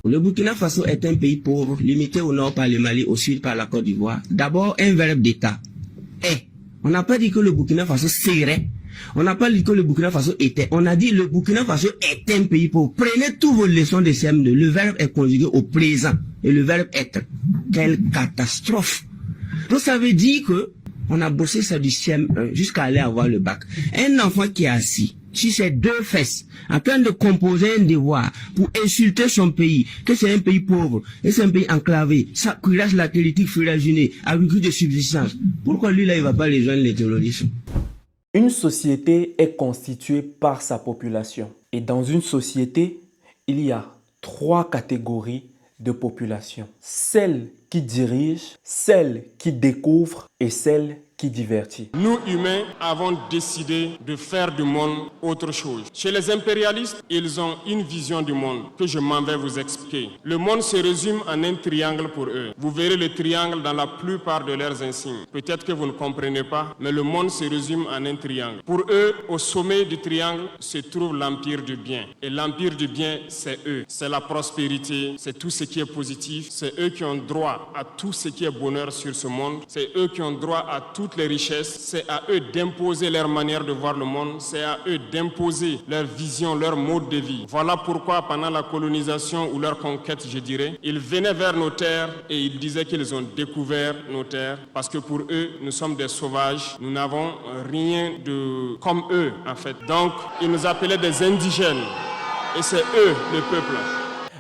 Le Burkina Faso est un pays pauvre, limité au nord par le Mali, au sud par la Côte d'Ivoire. D'abord, un verbe d'État. Est. On n'a pas dit que le Burkina Faso serait. On n'a pas dit que le Burkina Faso était. On a dit le Burkina Faso est un pays pauvre. Prenez toutes vos leçons de CM2. Le verbe est conjugué au présent. Et le verbe être. Quelle catastrophe. Donc ça veut dire que on a bossé ça du CM1 jusqu'à aller avoir le bac. Un enfant qui est assis sur ses deux fesses, en train de composer un devoir pour insulter son pays, que c'est un pays pauvre, et c'est un pays enclavé, ça cuirasse la politique furaginée, agriculture de subsistance. Pourquoi lui là il va pas rejoindre les terroristes? Une société est constituée par sa population. Et dans une société, il y a 3 catégories de population. Celle qui dirige, celle qui découvre et celle qui divertit. Nous, humains, avons décidé de faire du monde autre chose. Chez les impérialistes, ils ont une vision du monde que je m'en vais vous expliquer. Le monde se résume en un triangle pour eux. Vous verrez le triangle dans la plupart de leurs insignes. Peut-être que vous ne comprenez pas, mais le monde se résume en un triangle. Pour eux, au sommet du triangle se trouve l'empire du bien. Et l'empire du bien, c'est eux. C'est la prospérité, c'est tout ce qui est positif. C'est eux qui ont droit à tout ce qui est bonheur sur ce monde. C'est eux qui ont droit à toutes les richesses. C'est à eux d'imposer leur manière de voir le monde. C'est à eux d'imposer leur vision, leur mode de vie. Voilà pourquoi pendant la colonisation ou leur conquête, je dirais, ils venaient vers nos terres et ils disaient qu'ils ont découvert nos terres parce que pour eux, nous sommes des sauvages. Nous n'avons rien de comme eux en fait. Donc, ils nous appelaient des indigènes et c'est eux le peuple.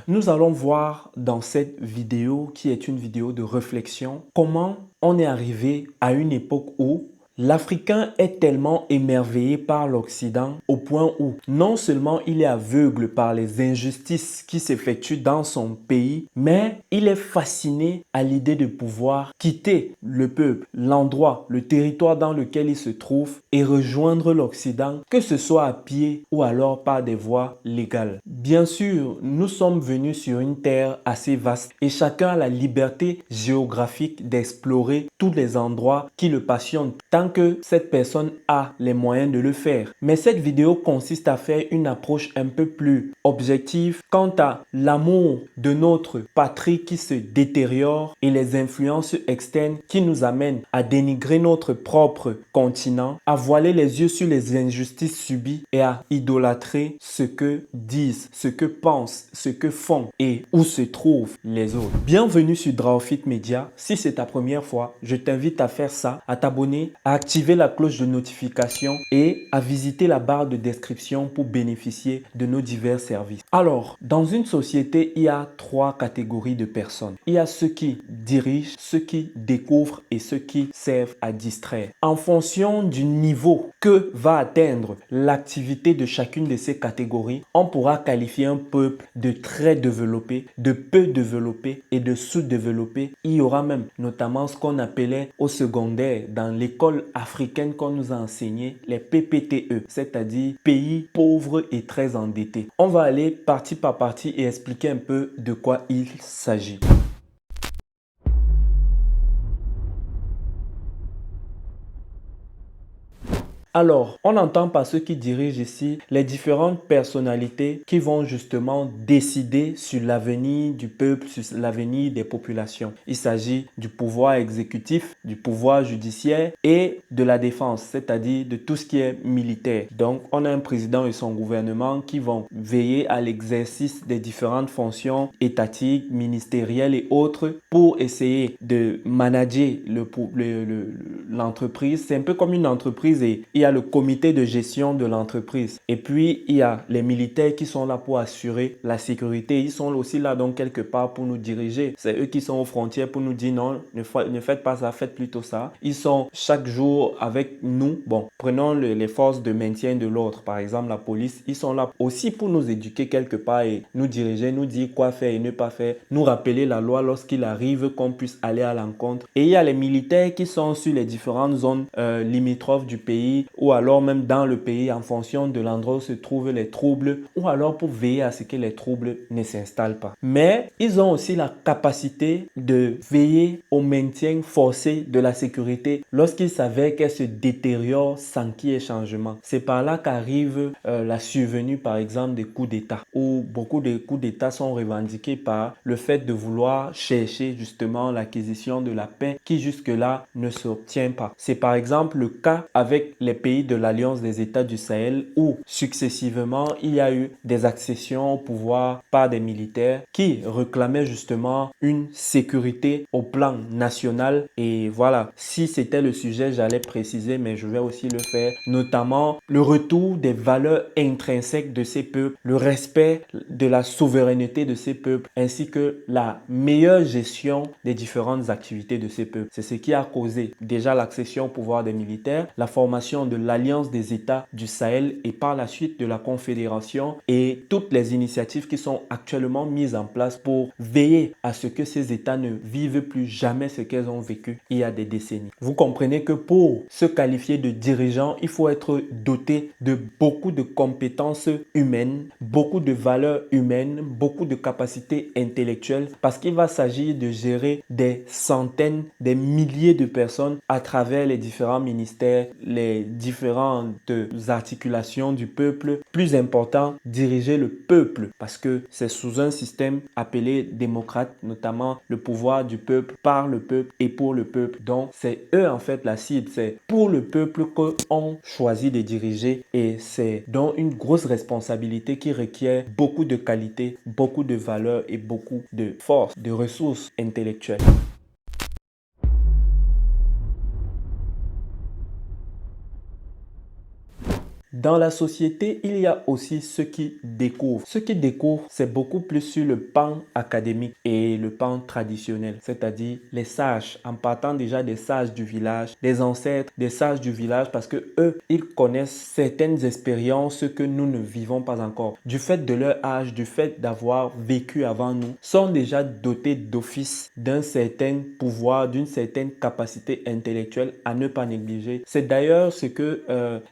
Nous allons voir dans cette vidéo, qui est une vidéo de réflexion, comment on est arrivé à une époque où l'Africain est tellement émerveillé par l'Occident au point où non seulement il est aveugle par les injustices qui s'effectuent dans son pays, mais il est fasciné à l'idée de pouvoir quitter le peuple, l'endroit, le territoire dans lequel il se trouve et rejoindre l'Occident, que ce soit à pied ou alors par des voies légales. Bien sûr, nous sommes venus sur une terre assez vaste et chacun a la liberté géographique d'explorer tous les endroits qui le passionnent, tant que cette personne a les moyens de le faire. Mais cette vidéo consiste à faire une approche un peu plus objective quant à l'amour de notre patrie qui se détériore et les influences externes qui nous amènent à dénigrer notre propre continent, à voiler les yeux sur les injustices subies et à idolâtrer ce que disent, ce que pensent, ce que font et où se trouvent les autres. Bienvenue sur Drawfit Media. Si c'est ta première fois, je t'invite à faire ça, à t'abonner, à activer la cloche de notification et à visiter la barre de description pour bénéficier de nos divers services. Alors, dans une société, il y a 3 catégories de personnes. Il y a ceux qui dirigent, ceux qui découvrent et ceux qui servent à distraire. En fonction du niveau que va atteindre l'activité de chacune de ces catégories, on pourra qualifier un peuple de très développé, de peu développé et de sous-développé. Il y aura même notamment ce qu'on appelait au secondaire dans l'école africaine qu'on nous a enseigné, les PPTE, c'est-à-dire pays pauvres et très endettés. On va aller partie par partie et expliquer un peu de quoi il s'agit. Alors, on entend par ceux qui dirigent ici les différentes personnalités qui vont justement décider sur l'avenir du peuple, sur l'avenir des populations. Il s'agit du pouvoir exécutif, du pouvoir judiciaire et de la défense, c'est-à-dire de tout ce qui est militaire. Donc, on a un président et son gouvernement qui vont veiller à l'exercice des différentes fonctions étatiques, ministérielles et autres pour essayer de manager l'entreprise. C'est un peu comme une entreprise et il y a le comité de gestion de l'entreprise. Et puis, il y a les militaires qui sont là pour assurer la sécurité. Ils sont aussi là donc quelque part pour nous diriger. C'est eux qui sont aux frontières pour nous dire non, ne faites pas ça, faites plutôt ça. Ils sont chaque jour avec nous. Bon, prenons les forces de maintien de l'ordre, par exemple la police. Ils sont là aussi pour nous éduquer quelque part et nous diriger, nous dire quoi faire et ne pas faire. Nous rappeler la loi lorsqu'il arrive qu'on puisse aller à l'encontre. Et il y a les militaires qui sont sur les différentes zones limitrophes du pays ou alors même dans le pays en fonction de l'endroit où se trouvent les troubles, ou alors pour veiller à ce que les troubles ne s'installent pas. Mais ils ont aussi la capacité de veiller au maintien forcé de la sécurité lorsqu'il s'avère qu'elle se détériore sans qu'il y ait changement. C'est par là qu'arrive la survenue par exemple des coups d'État, où beaucoup de coups d'État sont revendiqués par le fait de vouloir chercher justement l'acquisition de la paix qui jusque-là ne s'obtient pas. C'est par exemple le cas avec les pays de l'Alliance des États du Sahel où successivement il y a eu des accessions au pouvoir par des militaires qui réclamaient justement une sécurité au plan national. Et voilà, si c'était le sujet, j'allais préciser, mais je vais aussi le faire, notamment le retour des valeurs intrinsèques de ces peuples, le respect de la souveraineté de ces peuples, ainsi que la meilleure gestion des différentes activités de ces peuples. C'est ce qui a causé déjà l'accession au pouvoir des militaires, la formation de l'Alliance des États du Sahel et par la suite de la Confédération et toutes les initiatives qui sont actuellement mises en place pour veiller à ce que ces États ne vivent plus jamais ce qu'elles ont vécu il y a des décennies. Vous comprenez que pour se qualifier de dirigeant, il faut être doté de beaucoup de compétences humaines, beaucoup de valeurs humaines, beaucoup de capacités intellectuelles, parce qu'il va s'agir de gérer des centaines, des milliers de personnes à travers les différents ministères, les différentes articulations du peuple. Plus important, diriger le peuple, parce que c'est sous un système appelé démocrate, notamment le pouvoir du peuple, par le peuple et pour le peuple. Donc c'est eux en fait la cible, c'est pour le peuple qu'on choisit de diriger et c'est donc une grosse responsabilité qui requiert beaucoup de qualité, beaucoup de valeur et beaucoup de force, de ressources intellectuelles. Dans la société, il y a aussi ceux qui découvrent. Ceux qui découvrent, c'est beaucoup plus sur le pan académique et le pan traditionnel, c'est-à-dire les sages, en partant déjà des sages du village, des ancêtres des sages du village, parce que eux, ils connaissent certaines expériences que nous ne vivons pas encore. Du fait de leur âge, du fait d'avoir vécu avant nous, sont déjà dotés d'office d'un certain pouvoir, d'une certaine capacité intellectuelle à ne pas négliger. C'est d'ailleurs ce que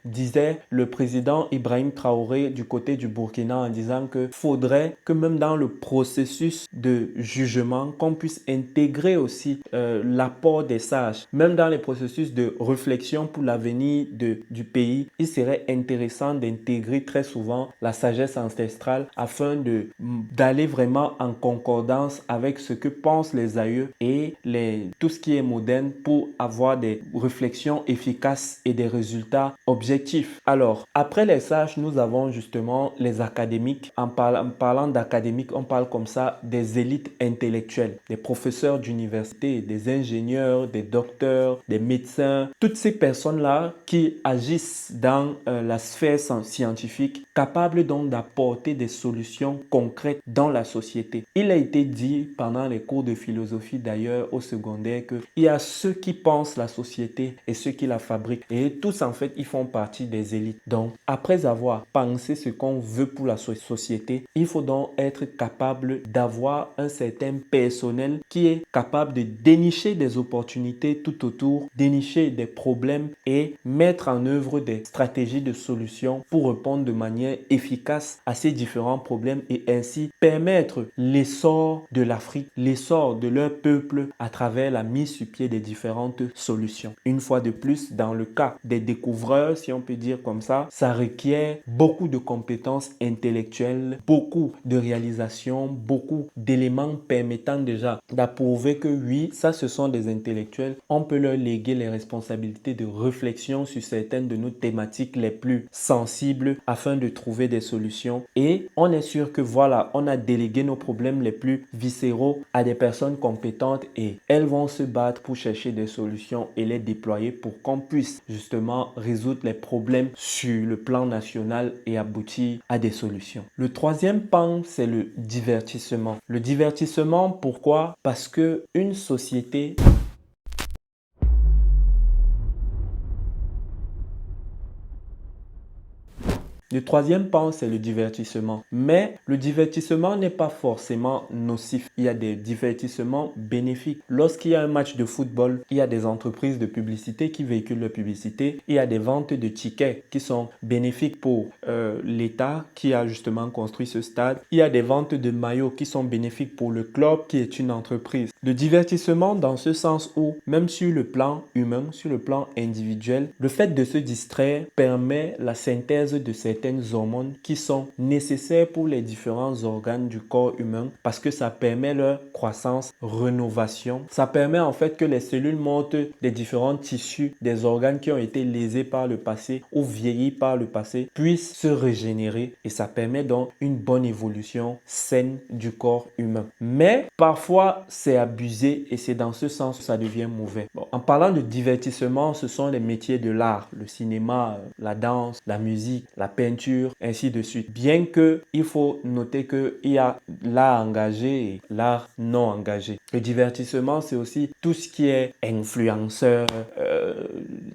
disait le président Ibrahim Traoré du côté du Burkina en disant que faudrait que même dans le processus de jugement, qu'on puisse intégrer aussi l'apport des sages. Même dans les processus de réflexion pour l'avenir du pays, il serait intéressant d'intégrer très souvent la sagesse ancestrale afin d'aller vraiment en concordance avec ce que pensent les aïeux et tout ce qui est moderne pour avoir des réflexions efficaces et des résultats objectifs. Alors, après les sages, nous avons justement les académiques. En parlant d'académiques, on parle comme ça des élites intellectuelles, des professeurs d'université, des ingénieurs, des docteurs, des médecins, toutes ces personnes-là qui agissent dans la sphère scientifique, capables donc d'apporter des solutions concrètes dans la société. Il a été dit pendant les cours de philosophie d'ailleurs au secondaire qu'il y a ceux qui pensent la société et ceux qui la fabriquent. Et tous en fait, ils font partie des élites. Donc, après avoir pensé ce qu'on veut pour la société, il faut donc être capable d'avoir un certain personnel qui est capable de dénicher des opportunités tout autour, dénicher des problèmes et mettre en œuvre des stratégies de solution pour répondre de manière efficace à ces différents problèmes et ainsi permettre l'essor de l'Afrique, l'essor de leur peuple à travers la mise sur pied des différentes solutions. Une fois de plus, dans le cas des découvreurs, si on peut dire comme ça requiert beaucoup de compétences intellectuelles, beaucoup de réalisations, beaucoup d'éléments permettant déjà d'approuver que oui, ça ce sont des intellectuels. On peut leur léguer les responsabilités de réflexion sur certaines de nos thématiques les plus sensibles afin de trouver des solutions. Et on est sûr que voilà, on a délégué nos problèmes les plus viscéraux à des personnes compétentes et elles vont se battre pour chercher des solutions et les déployer pour qu'on puisse justement résoudre les problèmes sur le plan national et aboutir à des solutions. Le troisième pan, c'est le divertissement. Le divertissement, pourquoi? Parce que une société Le troisième pan, c'est le divertissement. Mais le divertissement n'est pas forcément nocif. Il y a des divertissements bénéfiques. Lorsqu'il y a un match de football, il y a des entreprises de publicité qui véhiculent leur publicité. Il y a des ventes de tickets qui sont bénéfiques pour l'État qui a justement construit ce stade. Il y a des ventes de maillots qui sont bénéfiques pour le club qui est une entreprise. Le divertissement dans ce sens où, même sur le plan humain, sur le plan individuel, le fait de se distraire permet la synthèse de certaines hormones qui sont nécessaires pour les différents organes du corps humain parce que ça permet leur croissance, rénovation. Ça permet en fait que les cellules mortes des différents tissus, des organes qui ont été lésés par le passé ou vieillis par le passé puissent se régénérer et ça permet donc une bonne évolution saine du corps humain. Mais parfois c'est abusé et c'est dans ce sens que ça devient mauvais. Bon, en parlant de divertissement, ce sont les métiers de l'art, le cinéma, la danse, la musique, la peinture, ainsi de suite. Bien que il faut noter qu'il y a l'art engagé et l'art non engagé. Le divertissement, c'est aussi tout ce qui est influenceur,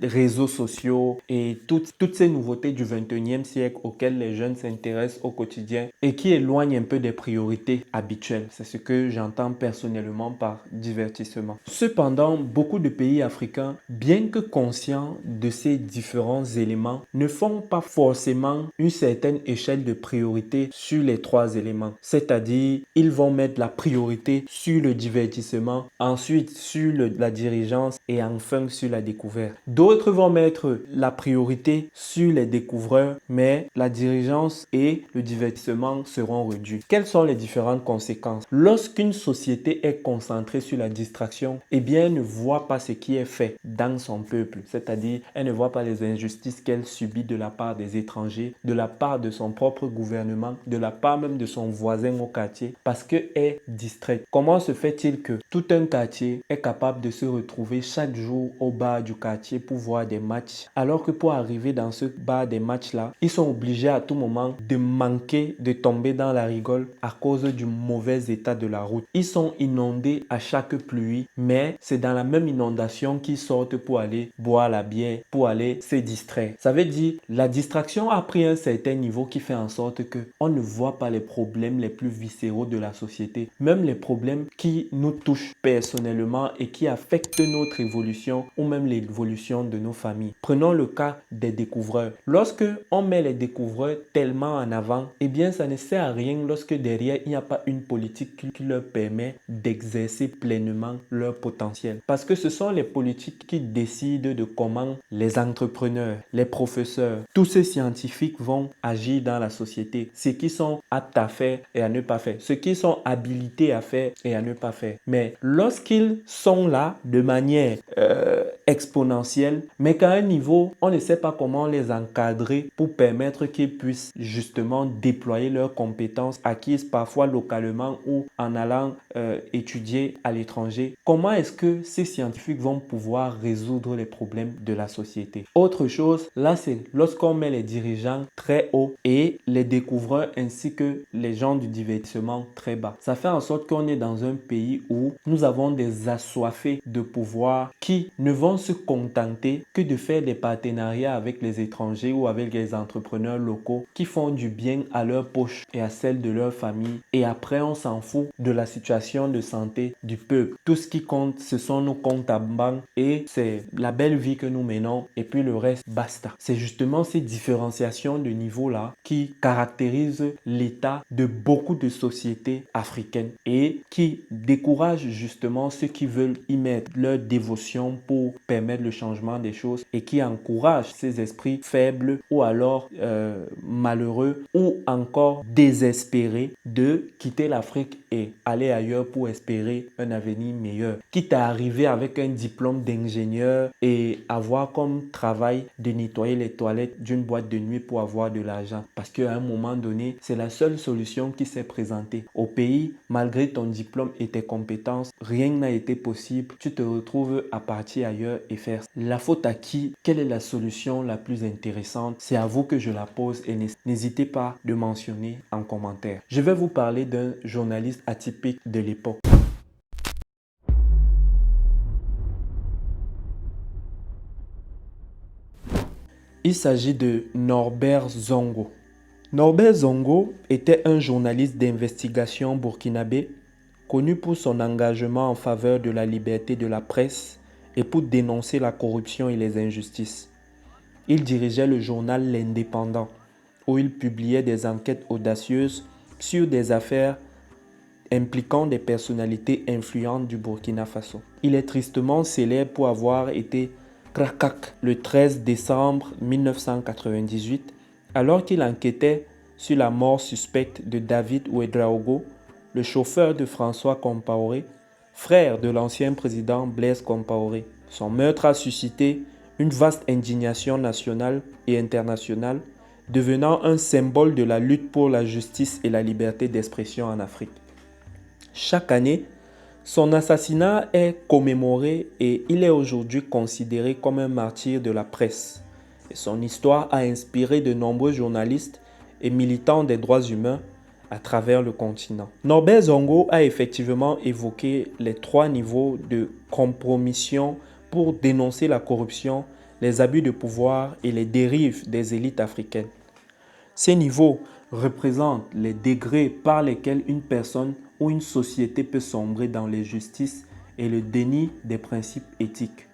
réseaux sociaux et toutes ces nouveautés du 21e siècle auxquelles les jeunes s'intéressent au quotidien et qui éloignent un peu des priorités habituelles. C'est ce que j'entends personnellement par divertissement. Cependant, beaucoup de pays africains, bien que conscients de ces différents éléments, ne font pas forcément une certaine échelle de priorité sur les trois éléments. C'est-à-dire, ils vont mettre la priorité sur le divertissement, ensuite sur la dirigeance et enfin sur la découverte. D'autres vont mettre la priorité sur les découvreurs, mais la dirigeance et le divertissement seront réduits. Quelles sont les différentes conséquences? Lorsqu'une société est concentrée sur la distraction, eh bien, elle ne voit pas ce qui est fait dans son peuple. C'est-à-dire, elle ne voit pas les injustices qu'elle subit de la part des étrangers, de la part de son propre gouvernement, de la part même de son voisin au quartier, parce qu'elle est distraite. Comment se fait-il que tout un quartier est capable de se retrouver chaque jour au bar du quartier pour voir des matchs, alors que pour arriver dans ce bar des matchs-là, ils sont obligés à tout moment de manquer, de tomber dans la rigole à cause du mauvais état de la route. Ils sont inondés à chaque pluie, mais c'est dans la même inondation qu'ils sortent pour aller boire la bière, pour aller se distraire. Ça veut dire la distraction a pris un certain niveau qui fait en sorte que on ne voit pas les problèmes les plus viscéraux de la société, même les problèmes qui nous touchent personnellement et qui affectent notre évolution ou même l'évolution de nos familles. Prenons le cas des découvreurs. Lorsque on met les découvreurs tellement en avant, eh bien ça ne sert à rien lorsque derrière il n'y a pas une politique qui leur permet d'exercer pleinement leur potentiel. Parce que ce sont les politiques qui décident de comment les entrepreneurs, les professeurs, tous ces scientifiques vont agir dans la société. Ce qu'ils sont aptes à faire et à ne pas faire. Ce qu'ils sont habilités à faire et à ne pas faire. Mais lorsqu'ils sont là de manière exponentielle, mais qu'à un niveau, on ne sait pas comment les encadrer pour permettre qu'ils puissent justement déployer leurs compétences acquises parfois localement ou en allant étudier à l'étranger. Comment est-ce que ces scientifiques vont pouvoir résoudre les problèmes de la société? Autre chose, là c'est lorsqu'on met les dirigeants très haut et les découvreurs ainsi que les gens du divertissement très bas. Ça fait en sorte qu'on est dans un pays où nous avons des assoiffés de pouvoir qui ne vont se contenter que de faire des partenariats avec les étrangers ou avec les entrepreneurs locaux qui font du bien à leur poche et à celle de leur famille. Et après, on s'en fout de la situation de santé du peuple. Tout ce qui compte, ce sont nos comptes à banque et c'est la belle vie que nous menons et puis le reste, basta. C'est justement ces différenciations de niveau-là qui caractérisent l'état de beaucoup de sociétés africaines et qui découragent justement ceux qui veulent y mettre leur dévotion pour permettre le changement des choses et qui encouragent ces esprits faibles ou alors malheureux ou encore désespérés de quitter l'Afrique et aller ailleurs pour espérer un avenir meilleur. Quitte à arriver avec un diplôme d'ingénieur et avoir comme travail de nettoyer les toilettes d'une boîte de nuit pour avoir de l'argent. Parce qu'à un moment donné, c'est la seule solution qui s'est présentée. Au pays, malgré ton diplôme et tes compétences, rien n'a été possible. Tu te retrouves à partir ailleurs et faire la faute à qui? Quelle est la solution la plus intéressante? C'est à vous que je la pose et n'hésitez pas de mentionner en commentaire. Je vais vous parler d'un journaliste atypique de l'époque. Il s'agit de Norbert Zongo. Norbert Zongo était un journaliste d'investigation burkinabé connu pour son engagement en faveur de la liberté de la presse et pour dénoncer la corruption et les injustices. Il dirigeait le journal L'Indépendant, où il publiait des enquêtes audacieuses sur des affaires impliquant des personnalités influentes du Burkina Faso. Il est tristement célèbre pour avoir été Krakak le 13 décembre 1998, alors qu'il enquêtait sur la mort suspecte de David Ouedraogo, le chauffeur de François Compaoré, frère de l'ancien président Blaise Compaoré. Son meurtre a suscité une vaste indignation nationale et internationale, devenant un symbole de la lutte pour la justice et la liberté d'expression en Afrique. Chaque année, son assassinat est commémoré et il est aujourd'hui considéré comme un martyr de la presse. Et son histoire a inspiré de nombreux journalistes et militants des droits humains à travers le continent. Norbert Zongo a effectivement évoqué les 3 niveaux de compromission pour dénoncer la corruption, les abus de pouvoir et les dérives des élites africaines. Ces niveaux représentent les degrés par lesquels une personne ou une société peut sombrer dans l'injustice et le déni des principes éthiques.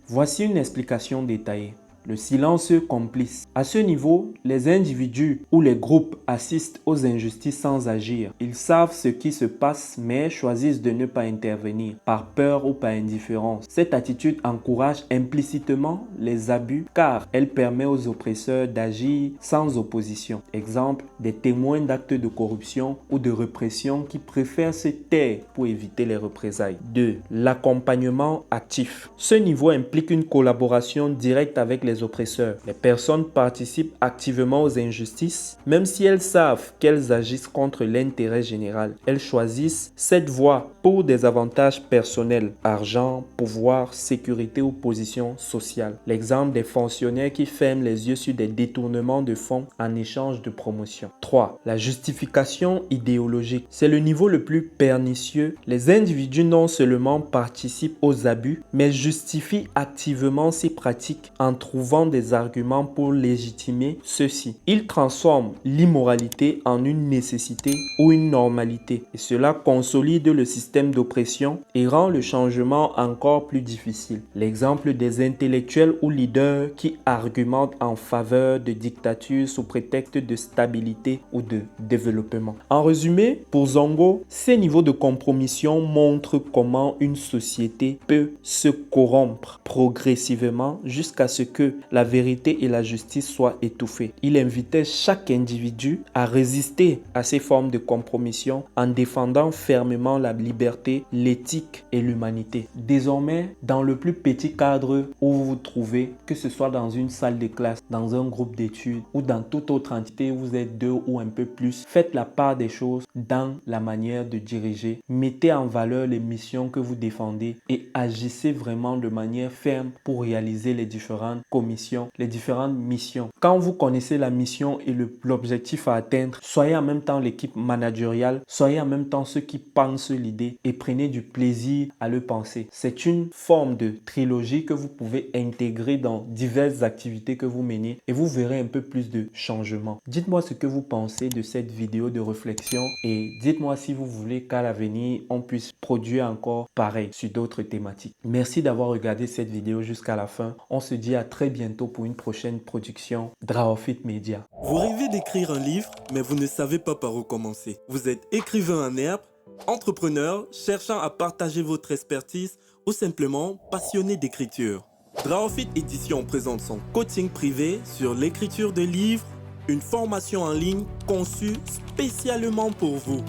Voici une explication détaillée. Le silence complice. À ce niveau, les individus ou les groupes assistent aux injustices sans agir. Ils savent ce qui se passe mais choisissent de ne pas intervenir, par peur ou par indifférence. Cette attitude encourage implicitement les abus car elle permet aux oppresseurs d'agir sans opposition. Exemple, des témoins d'actes de corruption ou de répression qui préfèrent se taire pour éviter les représailles. 2. L'accompagnement actif. Ce niveau implique une collaboration directe avec les oppresseurs. Les personnes participent activement aux injustices, même si elles savent qu'elles agissent contre l'intérêt général. Elles choisissent cette voie pour des avantages personnels, argent, pouvoir, sécurité ou position sociale. L'exemple des fonctionnaires qui ferment les yeux sur des détournements de fonds en échange de promotion. 3. La justification idéologique. C'est le niveau le plus pernicieux. Les individus non seulement participent aux abus, mais justifient activement ces pratiques en trouvant des arguments pour légitimer ceux-ci. Ils transforment l'immoralité en une nécessité ou une normalité. Et cela consolide le système d'oppression et rend le changement encore plus difficile. L'exemple des intellectuels ou leaders qui argumentent en faveur de dictatures sous prétexte de stabilité ou de développement. En résumé, pour Zongo, ces niveaux de compromission montrent comment une société peut se corrompre progressivement jusqu'à ce que la vérité et la justice soient étouffées. Il invitait chaque individu à résister à ces formes de compromission en défendant fermement la liberté, l'éthique et l'humanité. Désormais, dans le plus petit cadre où vous vous trouvez, que ce soit dans une salle de classe, dans un groupe d'études ou dans toute autre entité où vous êtes 2 ou un peu plus, faites la part des choses dans la manière de diriger. Mettez en valeur les missions que vous défendez et agissez vraiment de manière ferme pour réaliser les différentes commissions, les différentes missions. Quand vous connaissez la mission et l'objectif à atteindre, soyez en même temps l'équipe managériale, soyez en même temps ceux qui pensent l'idée et prenez du plaisir à le penser. C'est une forme de trilogie que vous pouvez intégrer dans diverses activités que vous menez et vous verrez un peu plus de changement. Dites-moi ce que vous pensez de cette vidéo de réflexion et dites-moi si vous voulez qu'à l'avenir, on puisse produire encore pareil sur d'autres thématiques. Merci d'avoir regardé cette vidéo jusqu'à la fin. On se dit à très bientôt pour une prochaine production Draofit Media. Vous rêvez d'écrire un livre, mais vous ne savez pas par où commencer. Vous êtes écrivain en herbe, entrepreneur, cherchant à partager votre expertise ou simplement passionné d'écriture. Draofit Édition présente son coaching privé sur l'écriture de livres, une formation en ligne conçue spécialement pour vous.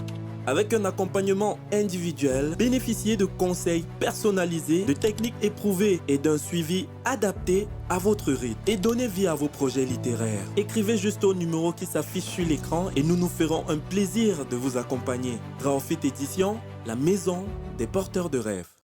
Avec un accompagnement individuel, bénéficiez de conseils personnalisés, de techniques éprouvées et d'un suivi adapté à votre rythme. Et donnez vie à vos projets littéraires. Écrivez juste au numéro qui s'affiche sur l'écran et nous nous ferons un plaisir de vous accompagner. Draofit Édition, la maison des porteurs de rêves.